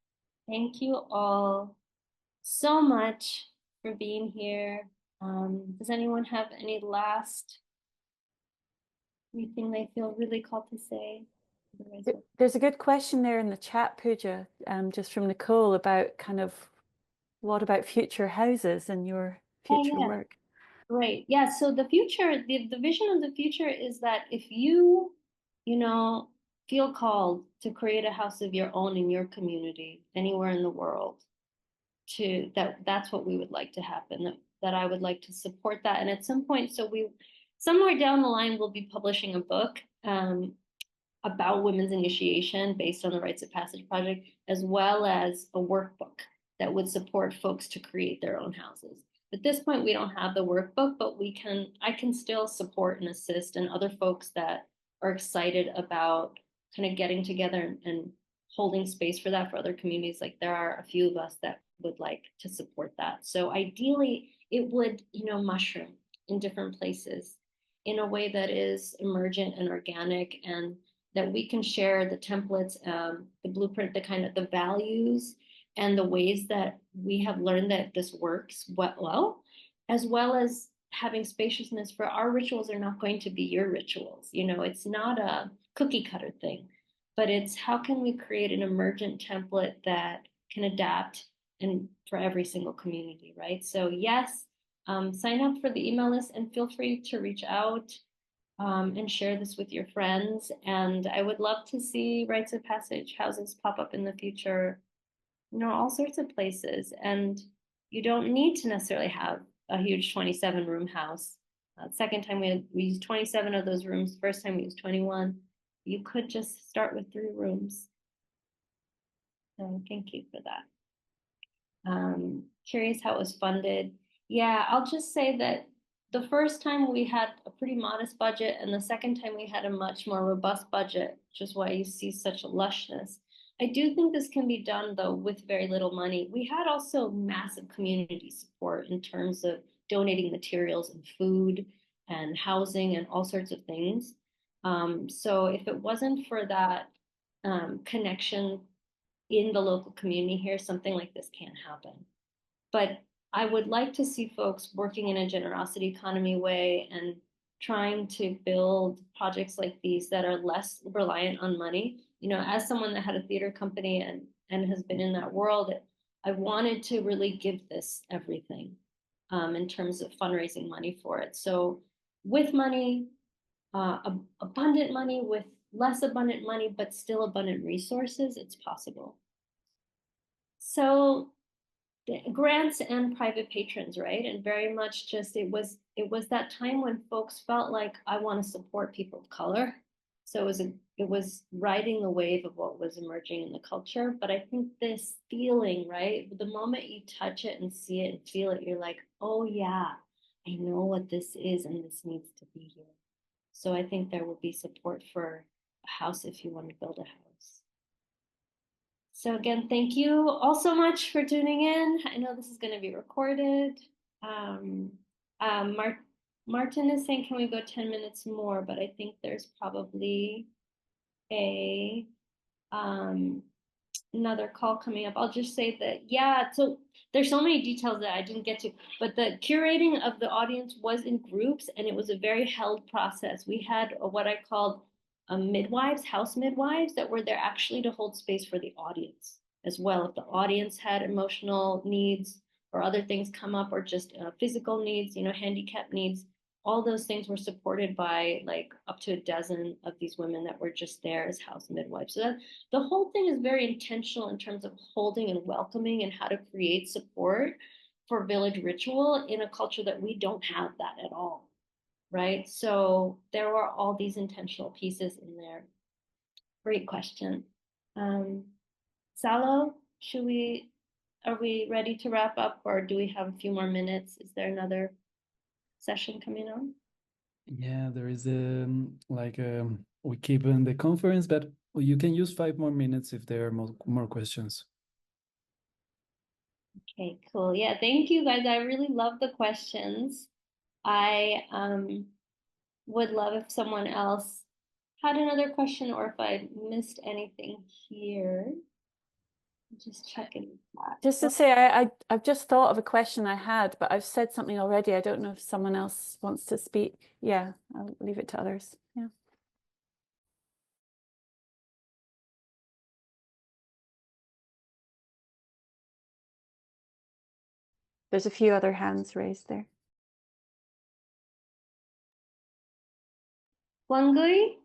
thank you all so much for being here. Does anyone have any last anything they feel really called to say? There's a good question there in the chat, Pooja, just from Nicole about kind of what about future houses and your future work? Right. Yeah. So the future, the vision of the future is that if you feel called to create a house of your own in your community, anywhere in the world, that's what we would like to happen. That I would like to support that. And at some point, somewhere down the line, we'll be publishing a book about women's initiation based on the Rites of Passage Project, as well as a workbook that would support folks to create their own houses. At this point, we don't have the workbook, but I can still support and assist, and other folks that are excited about kind of getting together and holding space for that for other communities. Like there are a few of us that would like to support that. So ideally it would, mushroom in different places in a way that is emergent and organic, and that we can share the templates, the blueprint, the kind of the values and the ways that we have learned that this works well, as well as having spaciousness for our rituals are not going to be your rituals. It's not a cookie cutter thing, but it's how can we create an emergent template that can adapt and for every single community, right? So yes, sign up for the email list and feel free to reach out and share this with your friends. And I would love to see Rites of Passage houses pop up in the future, all sorts of places. And you don't need to necessarily have a huge 27 room house. Second time we used 27 of those rooms. First time we used 21. You could just start with 3 rooms. So thank you for that. Curious how it was funded. Yeah, I'll just say that the first time we had a pretty modest budget, and the second time we had a much more robust budget, which is why you see such a lushness. I do think this can be done, though, with very little money. We had also massive community support in terms of donating materials and food and housing and all sorts of things. So if it wasn't for that connection in the local community here, something like this can't happen. But I would like to see folks working in a generosity economy way and trying to build projects like these that are less reliant on money. As someone that had a theater company and has been in that world, I wanted to really give this everything in terms of fundraising money for it. So with money, abundant money, with less abundant money, but still abundant resources, it's possible. So grants and private patrons, right? And very much just it was that time when folks felt like, I want to support people of color. So it was riding the wave of what was emerging in the culture. But I think this feeling, right? The moment you touch it and see it and feel it, you're like, oh yeah, I know what this is and this needs to be here. So I think there will be support for a house if you want to build a house. So again, thank you all so much for tuning in. I know this is going to be recorded. Martin is saying, can we go 10 minutes more? But I think there's probably a another call coming up. I'll just say that, yeah, so there's so many details that I didn't get to, but the curating of the audience was in groups, and it was a very held process. We had what I called midwives, house midwives, that were there actually to hold space for the audience as well. If the audience had emotional needs or other things come up, or just physical needs, handicap needs, all those things were supported by like up to a dozen of these women that were just there as house midwives. So that the whole thing is very intentional in terms of holding and welcoming and how to create support for village ritual in a culture that we don't have that at all, right? So there were all these intentional pieces in there. Great question. Salo, are we ready to wrap up, or do we have a few more minutes? Is there another session coming on? Yeah, there is we keep in the conference, but you can use 5 more minutes if there are more questions. Okay, cool. Yeah, thank you guys. I really love the questions. I would love if someone else had another question, or if I missed anything here. Just checking. Just to say, I've just thought of a question I had, but I've said something already. I don't know if someone else wants to speak. Yeah, I'll leave it to others. Yeah. There's a few other hands raised there. Wangui?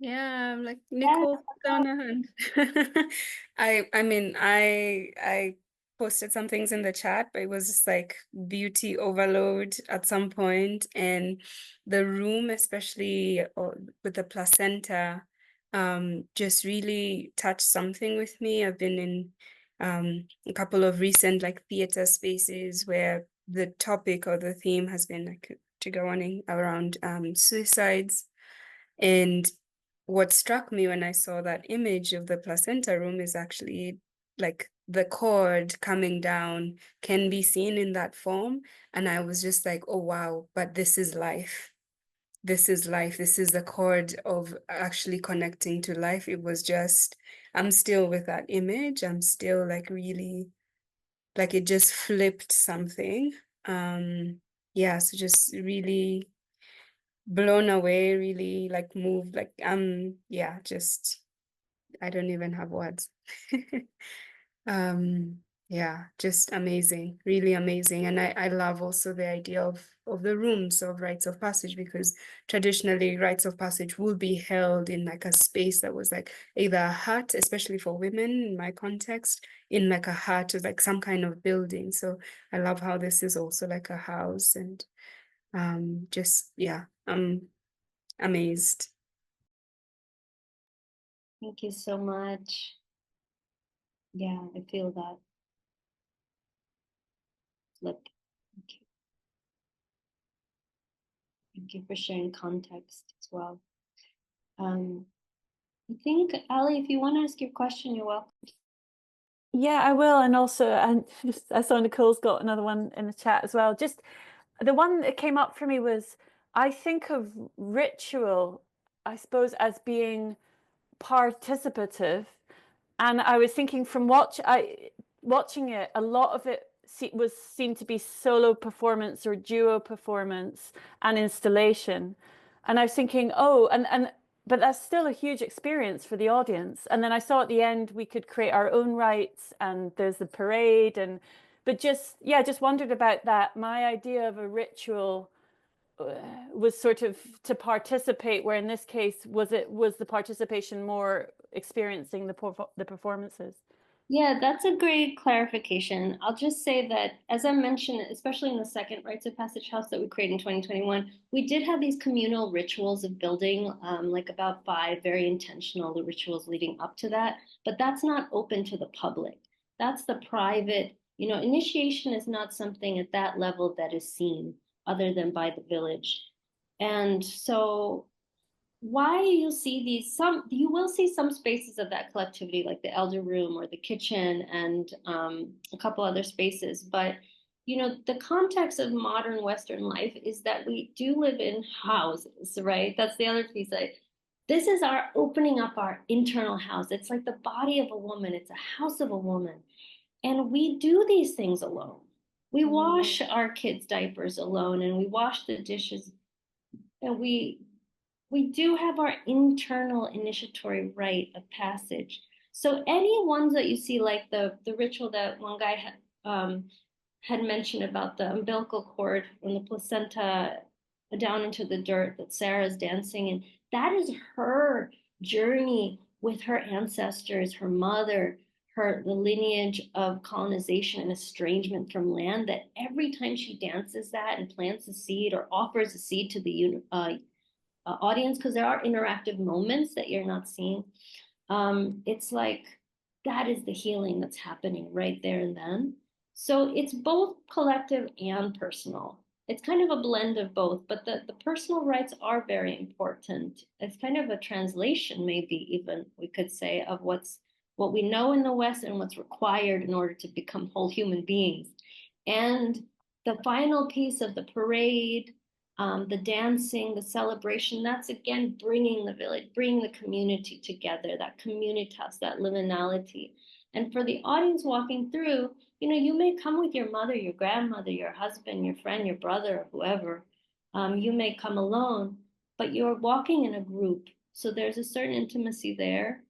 Yeah, like Nicole put down her hand. I posted some things in the chat, but it was just like beauty overload at some point, and the room, especially with the placenta, just really touched something with me. I've been in a couple of recent like theater spaces where the topic or the theme has been like trigger warning around suicides. And what struck me when I saw that image of the placenta room is actually like the cord coming down can be seen in that form. And I was just like, oh, wow, but this is life. This is life. This is the cord of actually connecting to life. It was just, I'm still with that image. I'm still like really, like it just flipped something. Yeah, so just really blown away, really like moved, like yeah, just I don't even have words. Yeah, just amazing, really amazing. And I love also the idea of the rooms of rites of passage, because traditionally rites of passage will be held in like a space that was like either a hut, especially for women in my context, in like a hut or like some kind of building. So I love how this is also like a house, and just yeah, I'm amazed. Thank you so much. Yeah, I feel that. Look, thank you. Thank you for sharing context as well. I think, Ali, if you want to ask your question, you're welcome. Yeah, I will. And also, and I saw Nicole's got another one in the chat as well. Just the one that came up for me was, I think of ritual, I suppose, as being participative. And I was thinking from watching it, a lot of it seemed to be solo performance or duo performance and installation. And I was thinking, oh, but that's still a huge experience for the audience. And then I saw at the end we could create our own rites, and there's the parade, but just wondered about that. My idea of a ritual was sort of to participate, where in this case was the participation more experiencing the performances? Yeah, that's a great clarification. I'll just say that, as I mentioned, especially in the second Rites of Passage house that we created in 2021, we did have these communal rituals of building, like about 5 very intentional rituals leading up to that. But that's not open to the public. That's the private, initiation is not something at that level that is seen other than by the village. And so why you see you will see some spaces of that collectivity, like the elder room or the kitchen and a couple other spaces. But the context of modern Western life is that we do live in houses, right? That's the other piece. This is our opening up our internal house. It's like the body of a woman. It's a house of a woman. And we do these things alone. We wash our kids' diapers alone, and we wash the dishes, and we do have our internal initiatory rite of passage. So any ones that you see, like the ritual that one guy had mentioned about the umbilical cord from the placenta down into the dirt that Sarah's dancing in, that is her journey with her ancestors, her mother, the lineage of colonization and estrangement from land, that every time she dances that and plants a seed or offers a seed to the audience, because there are interactive moments that you're not seeing, it's like that is the healing that's happening right there and then. So it's both collective and personal. It's kind of a blend of both, but the personal rights are very important. It's kind of a translation, maybe even we could say, of what we know in the West and what's required in order to become whole human beings. And the final piece of the parade, the dancing, the celebration, that's again bringing the village, bringing the community together, that communitas, that liminality. And for the audience walking through, you may come with your mother, your grandmother, your husband, your friend, your brother, or whoever. You may come alone, but you're walking in a group. So there's a certain intimacy there,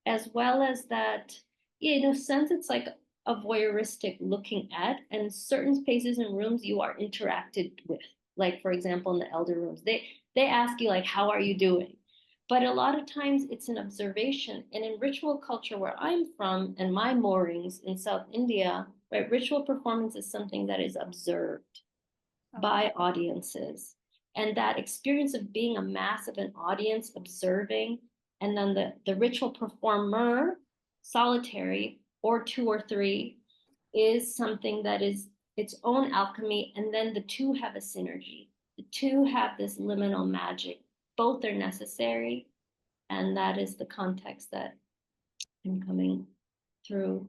as well as that, in a sense, it's like a voyeuristic looking at, and certain spaces and rooms you are interacted with. Like, for example, in the elder rooms, they ask you, like, how are you doing? But a lot of times it's an observation. And in ritual culture where I'm from and my moorings in South India, right, ritual performance is something that is observed by audiences. And that experience of being a mass of an audience observing, and then the ritual performer, solitary or 2 or 3, is something that is its own alchemy. And then the two have a synergy. The two have this liminal magic. Both are necessary. And that is the context that I'm coming through.